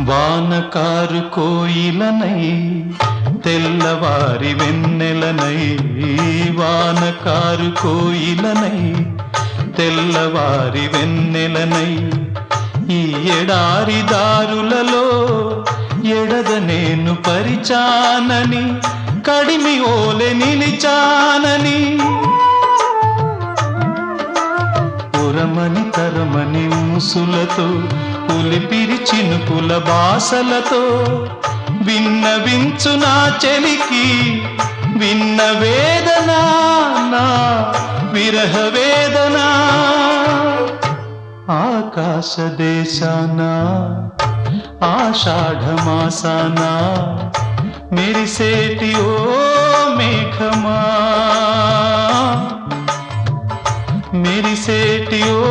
వానకారు కోయిలనై తెల్లవారి వెన్నెలనై, వానకారు కోయిలనై తెల్లవారి వెన్నెలనై, ఈ ఎడారి దారులలో ఎడద నేను పరిచానని, కడిమి ఓలె నిలిచానని, ఉరమని తరమని ఊసులతో ఉలిపిరి చినుకుల బాసలతో విన్నవించు నా చెలికి విన్న వేదన, నా విరహ వేదన. ఆకాశ దేశాన ఆషాఢమాసాన మెరిసేటి ఓ మేఘమా, మెరిసేటి ఓ